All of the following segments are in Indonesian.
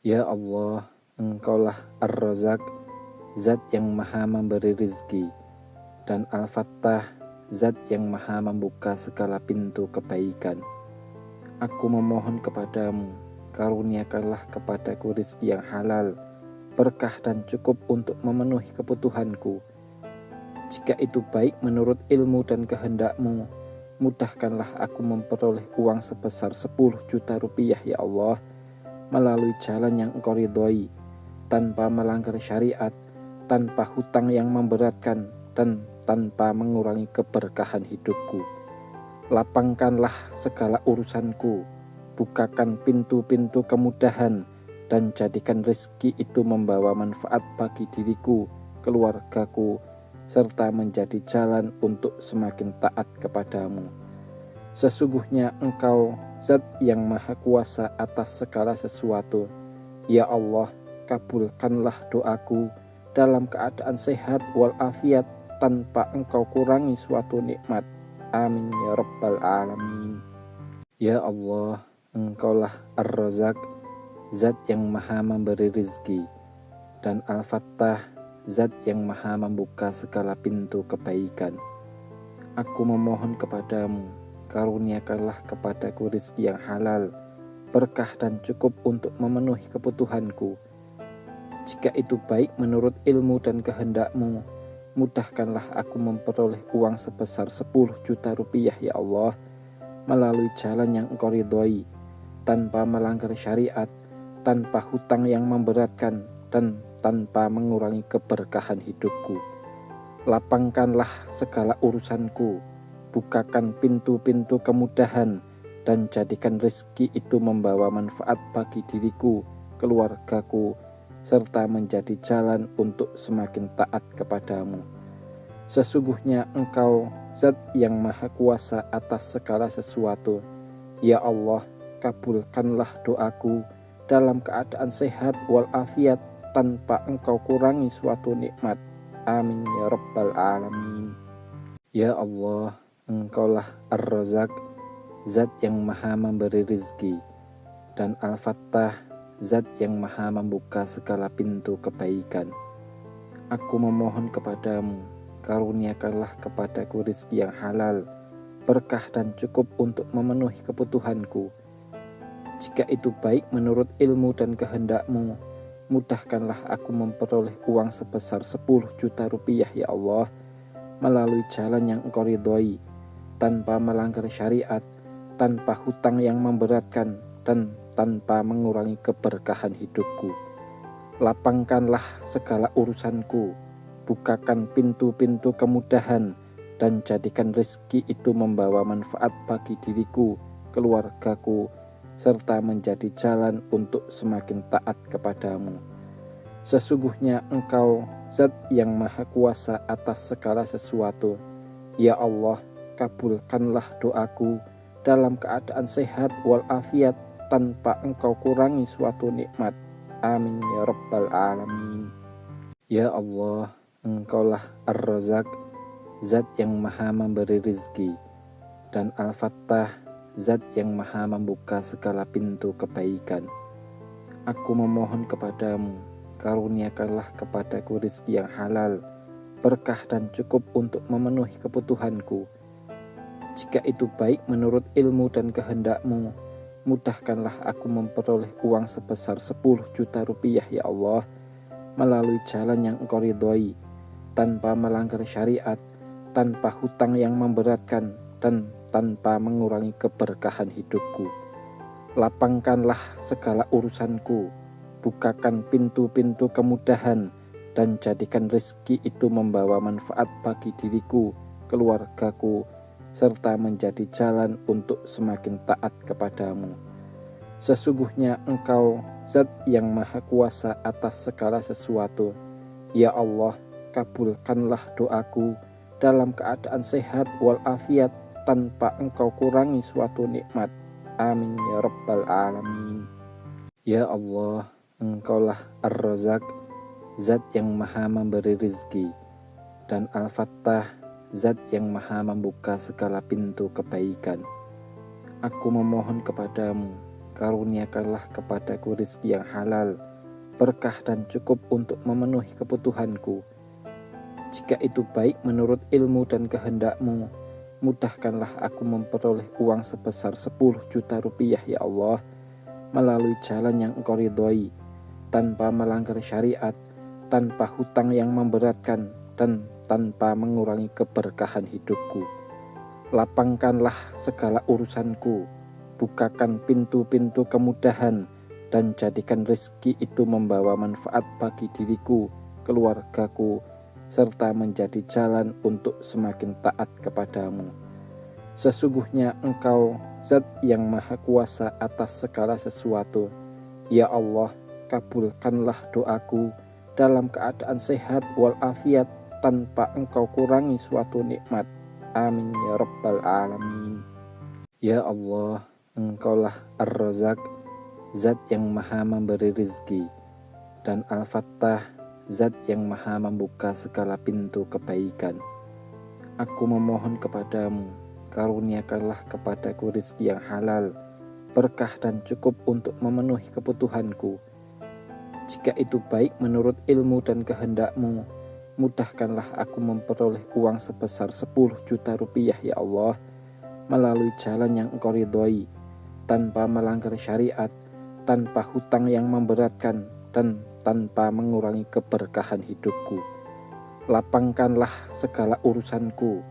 Ya Allah, Engkaulah Ar-Razak, Zat yang maha memberi rizki, dan Al-Fattah, Zat yang maha membuka segala pintu kebaikan. Aku memohon kepadamu, karuniakanlah kepadaku rizki yang halal, berkah dan cukup untuk memenuhi kebutuhanku. Jika itu baik menurut ilmu dan kehendakmu, mudahkanlah aku memperoleh uang sebesar 10 juta rupiah ya Allah, melalui jalan yang Engkau ridhoi, tanpa melanggar syariat, tanpa hutang yang memberatkan, dan tanpa mengurangi keberkahan hidupku. Lapangkanlah segala urusanku, bukakan pintu-pintu kemudahan, dan jadikan rezeki itu membawa manfaat bagi diriku, keluargaku, serta menjadi jalan untuk semakin taat kepadamu. Sesungguhnya Engkau Zat yang maha kuasa atas segala sesuatu. Ya Allah, kabulkanlah doaku dalam keadaan sehat walafiat, tanpa Engkau kurangi suatu nikmat. Amin ya rabbal alamin. Ya Allah, Engkaulah Ar-Razak, Zat yang maha memberi rizki, dan Al-Fattah, Zat yang maha membuka segala pintu kebaikan. Aku memohon kepadamu, karuniakanlah kepadaku rizki yang halal, berkah dan cukup untuk memenuhi kebutuhanku. Jika itu baik menurut ilmu dan kehendakmu, mudahkanlah aku memperoleh uang sebesar 10 juta rupiah ya Allah, melalui jalan yang Engkau ridhoi, tanpa melanggar syariat, tanpa hutang yang memberatkan, dan tanpa mengurangi keberkahan hidupku. Lapangkanlah segala urusanku, bukakan pintu-pintu kemudahan, dan jadikan rezeki itu membawa manfaat bagi diriku, keluargaku, serta menjadi jalan untuk semakin taat kepadamu. Sesungguhnya Engkau Zat yang maha kuasa atas segala sesuatu. Ya Allah, kabulkanlah doaku dalam keadaan sehat walafiat, tanpa Engkau kurangi suatu nikmat. Amin ya rabbal alamin. Ya Allah, Engkaulah Ar-Razak, Zat yang maha memberi rizki, dan Al-Fattah, Zat yang maha membuka segala pintu kebaikan. Aku memohon kepadamu, karuniakanlah kepadaku rizki yang halal, berkah dan cukup untuk memenuhi kebutuhanku. Jika itu baik menurut ilmu dan kehendakmu, mudahkanlah aku memperoleh uang sebesar 10 juta rupiah ya Allah, melalui jalan yang Engkau ridhoi, tanpa melanggar syariat, tanpa hutang yang memberatkan, dan tanpa mengurangi keberkahan hidupku. Lapangkanlah segala urusanku, bukakan pintu-pintu kemudahan, dan jadikan rezeki itu membawa manfaat bagi diriku, keluargaku, serta menjadi jalan untuk semakin taat kepadamu. Sesungguhnya Engkau Zat yang maha kuasa atas segala sesuatu. Ya Allah, kabulkanlah doaku dalam keadaan sehat walafiat, tanpa Engkau kurangi suatu nikmat. Amin ya rabbal alamin. Ya Allah, Engkaulah Ar-Razak, Zat yang maha memberi rizki, dan Al-Fattah, Zat yang maha membuka segala pintu kebaikan. Aku memohon kepadamu, karuniakanlah kepadaku rizki yang halal, berkah dan cukup untuk memenuhi kebutuhanku. Jika itu baik menurut ilmu dan kehendakmu, mudahkanlah aku memperoleh uang sebesar 10 juta rupiah ya Allah, melalui jalan yang Engkau ridhoi, tanpa melanggar syariat, tanpa hutang yang memberatkan, dan tanpa mengurangi keberkahan hidupku. Lapangkanlah segala urusanku, bukakan pintu-pintu kemudahan, dan jadikan rezeki itu membawa manfaat bagi diriku, keluargaku, serta menjadi jalan untuk semakin taat kepadamu. Sesungguhnya Engkau Zat yang maha kuasa atas segala sesuatu. Ya Allah, kabulkanlah doaku dalam keadaan sehat walafiat, tanpa Engkau kurangi suatu nikmat. Amin ya rabbal alamin. Ya Allah, Engkaulah Ar-Razak, Zat yang maha memberi rizki, dan Al-Fattah, Zat yang maha membuka segala pintu kebaikan. Aku memohon kepadamu, karuniakanlah kepadaku rizki yang halal, berkah dan cukup untuk memenuhi kebutuhanku. Jika itu baik menurut ilmu dan kehendak-Mu, mudahkanlah aku memperoleh uang sebesar 10 juta rupiah ya Allah, melalui jalan yang Engkau ridhoi, tanpa melanggar syariat, tanpa hutang yang memberatkan, dan tanpa mengurangi keberkahan hidupku. Lapangkanlah segala urusanku, bukakan pintu-pintu kemudahan, dan jadikan rezeki itu membawa manfaat bagi diriku, keluargaku, serta menjadi jalan untuk semakin taat kepadamu. Sesungguhnya Engkau Zat yang Maha Kuasa atas segala sesuatu. Ya Allah, kabulkanlah doaku dalam keadaan sehat walafiat, tanpa Engkau kurangi suatu nikmat. Amin ya Rabbal Alamin. Ya Allah, Engkaulah Ar-Razak, Zat yang Maha memberi rizki, dan Al-Fattah, Zat yang Maha membuka segala pintu kebaikan. Aku memohon kepadamu, karuniakanlah kepadaku rizki yang halal, berkah dan cukup untuk memenuhi kebutuhanku. Jika itu baik menurut ilmu dan kehendak-Mu, mudahkanlah aku memperoleh uang sebesar 10 juta rupiah ya Allah, melalui jalan yang Engkau ridhoi, tanpa melanggar syariat, tanpa hutang yang memberatkan, dan tanpa mengurangi keberkahan hidupku. Lapangkanlah segala urusanku,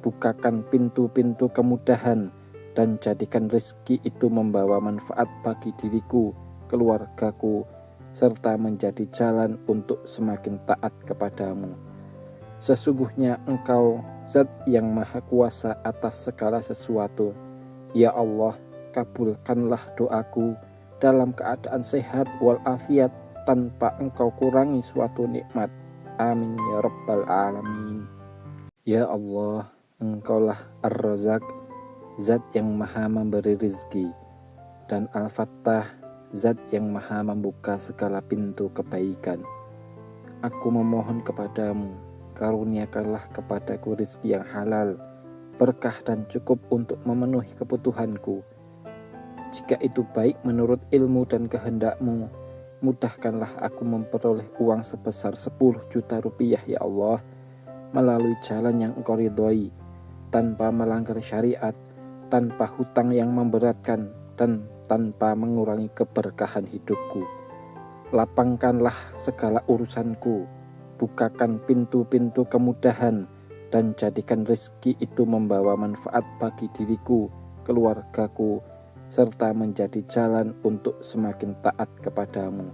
bukakan pintu-pintu kemudahan, dan jadikan rezeki itu membawa manfaat bagi diriku, keluargaku, serta menjadi jalan untuk semakin taat kepadamu. Sesungguhnya Engkau Zat yang Maha Kuasa atas segala sesuatu. Ya Allah, kabulkanlah doaku dalam keadaan sehat walafiat, tanpa Engkau kurangi suatu nikmat. Amin ya Rabbal Alamin. Ya Allah, Engkaulah Ar-Razak, Zat yang Maha memberi rizki, dan Al-Fattah, Zat yang Maha membuka segala pintu kebaikan. Aku memohon kepadamu, karuniakanlah kepadaku rizki yang halal, berkah dan cukup untuk memenuhi kebutuhanku. Jika itu baik menurut ilmu dan kehendak-Mu, mudahkanlah aku memperoleh uang sebesar 10 juta rupiah ya Allah, melalui jalan yang Engkau ridhoi, tanpa melanggar syariat, tanpa hutang yang memberatkan, dan tanpa mengurangi keberkahan hidupku. Lapangkanlah segala urusanku, bukakan pintu-pintu kemudahan, dan jadikan rezeki itu membawa manfaat bagi diriku, keluargaku, serta menjadi jalan untuk semakin taat kepadamu.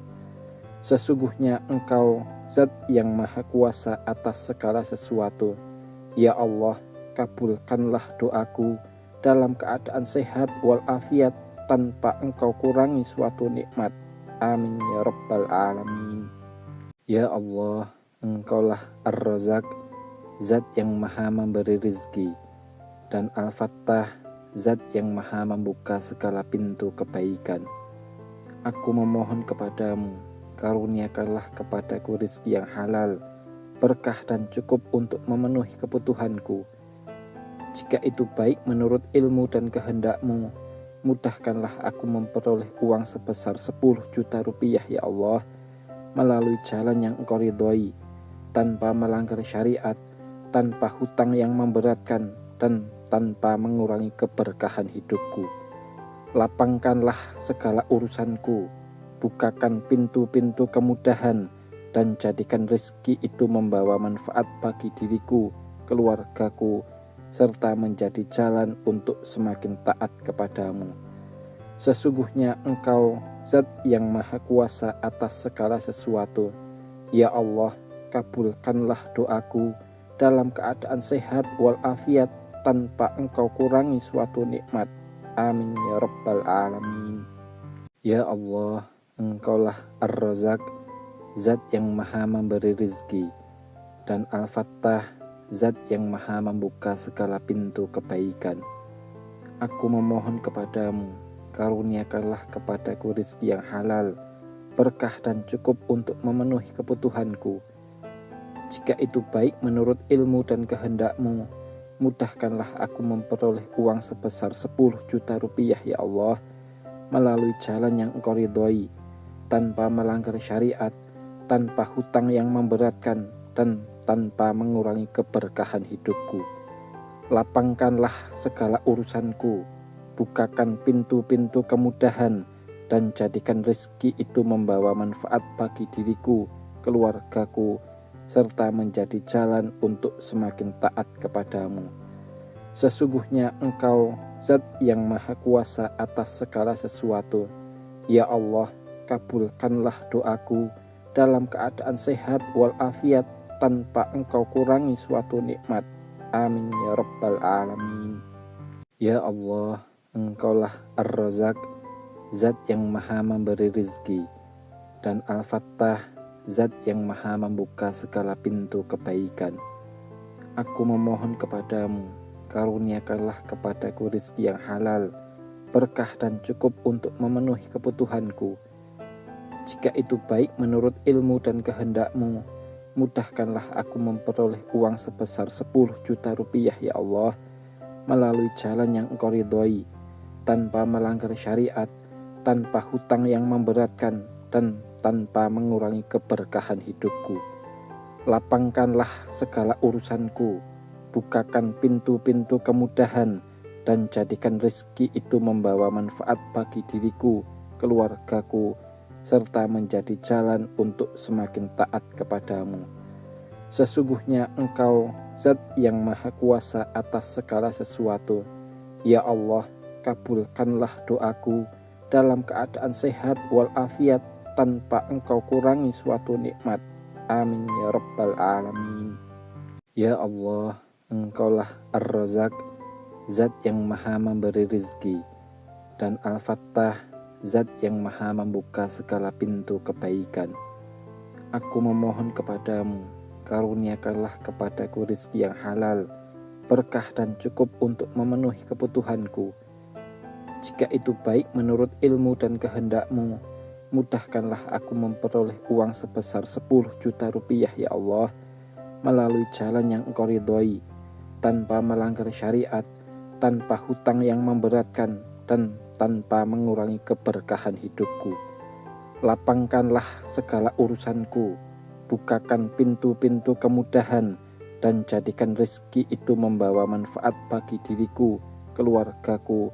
Sesungguhnya Engkau Zat yang Maha Kuasa atas segala sesuatu. Ya Allah, kabulkanlah doaku dalam keadaan sehat walafiat, tanpa Engkau kurangi suatu nikmat. Amin ya Rabbal Alamin. Ya Allah, Engkaulah Ar-Razak, Zat yang Maha memberi rizki, dan Al-Fattah, Zat yang Maha membuka segala pintu kebaikan. Aku memohon kepadamu, karuniakanlah kepadaku rizki yang halal, berkah dan cukup untuk memenuhi kebutuhanku. Jika itu baik menurut ilmu dan kehendak-Mu, mudahkanlah aku memperoleh uang sebesar 10 juta rupiah ya Allah, melalui jalan yang Engkau ridhoi, tanpa melanggar syariat, tanpa hutang yang memberatkan, dan tanpa mengurangi keberkahan hidupku. Lapangkanlah segala urusanku, bukakan pintu-pintu kemudahan, dan jadikan rezeki itu membawa manfaat bagi diriku, keluargaku, serta menjadi jalan untuk semakin taat kepadamu. Sesungguhnya Engkau Zat yang Maha Kuasa atas segala sesuatu. Ya Allah, kabulkanlah doaku dalam keadaan sehat walafiat, tanpa Engkau kurangi suatu nikmat. Amin ya Rabbal Alamin. Ya Allah, Engkaulah Ar-Razak, Zat yang Maha memberi rizki, dan Al-Fattah, Zat yang Maha membuka segala pintu kebaikan. Aku memohon kepadamu, karuniakanlah kepadaku rizki yang halal, berkah dan cukup untuk memenuhi kebutuhanku. Jika itu baik menurut ilmu dan kehendak-Mu, mudahkanlah aku memperoleh uang sebesar 10 juta rupiah ya Allah, melalui jalan yang Engkau ridhoi, tanpa melanggar syariat, tanpa hutang yang memberatkan, dan tanpa mengurangi keberkahan hidupku. Lapangkanlah segala urusanku, bukakan pintu-pintu kemudahan, dan jadikan rezeki itu membawa manfaat bagi diriku, keluargaku, serta menjadi jalan untuk semakin taat kepadamu. Sesungguhnya Engkau Zat yang Maha Kuasa atas segala sesuatu. Ya Allah, kabulkanlah doaku dalam keadaan sehat walafiat tanpa Engkau kurangi suatu nikmat. Amin ya Rabbal Alamin. Ya Allah, Engkaulah Ar-Razak, Zat yang Maha memberi rizki, dan Al-Fattah, Zat yang Maha membuka segala pintu kebaikan. Aku memohon kepadamu, karuniakanlah kepadaku rizki yang halal, berkah dan cukup untuk memenuhi kebutuhanku. Jika itu baik menurut ilmu dan kehendakmu, mudahkanlah aku memperoleh uang sebesar 10 juta rupiah ya Allah, melalui jalan yang Engkau ridhoi, tanpa melanggar syariat, tanpa hutang yang memberatkan, dan tanpa mengurangi keberkahan hidupku. Lapangkanlah segala urusanku, bukakan pintu-pintu kemudahan, dan jadikan rezeki itu membawa manfaat bagi diriku, keluargaku, serta menjadi jalan untuk semakin taat kepadamu. Sesungguhnya Engkau Zat yang Maha Kuasa atas segala sesuatu. Ya Allah, kabulkanlah doaku dalam keadaan sehat walafiat tanpa Engkau kurangi suatu nikmat. Amin ya Rabbal Alamin. Ya Allah, Engkaulah Ar-Razak, Zat yang Maha memberi rizki, dan Al-Fattah, Zat yang Maha membuka segala pintu kebaikan. Aku memohon kepadamu, karuniakanlah kepadaku rizki yang halal, berkah dan cukup untuk memenuhi kebutuhanku. Jika itu baik menurut ilmu dan kehendakmu, mudahkanlah aku memperoleh uang sebesar 10 juta rupiah ya Allah, melalui jalan yang Engkau ridhoi, tanpa melanggar syariat, tanpa hutang yang memberatkan, dan tanpa mengurangi keberkahan hidupku. Lapangkanlah segala urusanku, bukakan pintu-pintu kemudahan, dan jadikan rezeki itu membawa manfaat bagi diriku, keluargaku,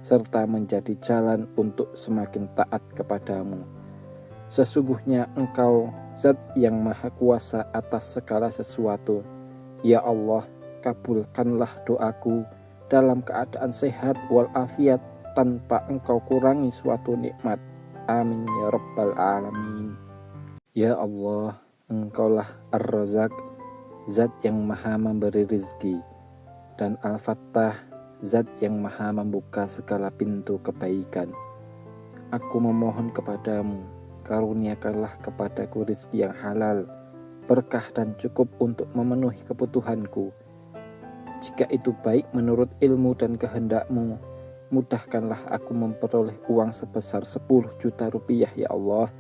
serta menjadi jalan untuk semakin taat kepadamu. Sesungguhnya Engkau Zat yang Maha Kuasa atas segala sesuatu. Ya Allah, kabulkanlah doaku dalam keadaan sehat walafiat tanpa Engkau kurangi suatu nikmat. Amin ya Rabbal Alamin. Ya Allah, Engkaulah Ar-Razak, Zat yang Maha memberi rizki, dan Al-Fattah, Zat yang Maha membuka segala pintu kebaikan. Aku memohon kepadamu, karuniakanlah kepadaku rizki yang halal, berkah dan cukup untuk memenuhi kebutuhanku. Jika itu baik menurut ilmu dan kehendakmu, mudahkanlah aku memperoleh uang sebesar 10 juta rupiah ya Allah,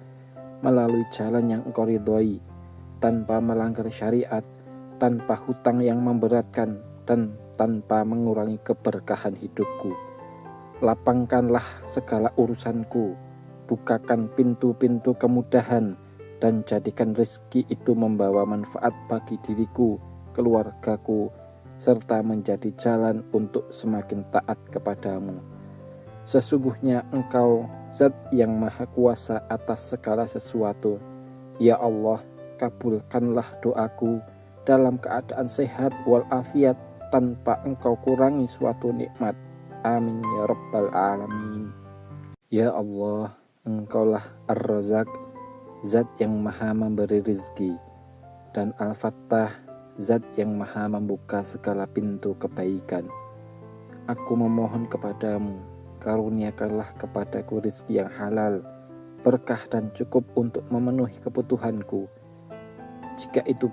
melalui jalan yang Engkau ridhoi, tanpa melanggar syariat, tanpa hutang yang memberatkan, dan tanpa mengurangi keberkahan hidupku. Lapangkanlah segala urusanku, bukakan pintu-pintu kemudahan, dan jadikan rezeki itu membawa manfaat bagi diriku, keluargaku, serta menjadi jalan untuk semakin taat kepadamu. Sesungguhnya Engkau Zat yang Maha Kuasa atas segala sesuatu. Ya Allah, kabulkanlah doaku dalam keadaan sehat walafiat tanpa Engkau kurangi suatu nikmat. Amin ya Rabbal Alamin. Ya Allah, Engkaulah Ar-Razak, Zat yang Maha memberi rizki, dan Al-Fattah, Zat yang Maha membuka segala pintu kebaikan. Aku memohon kepadamu, karuniakanlah kepadaku rizki yang halal, berkah dan cukup untuk memenuhi kebutuhanku. Jika itu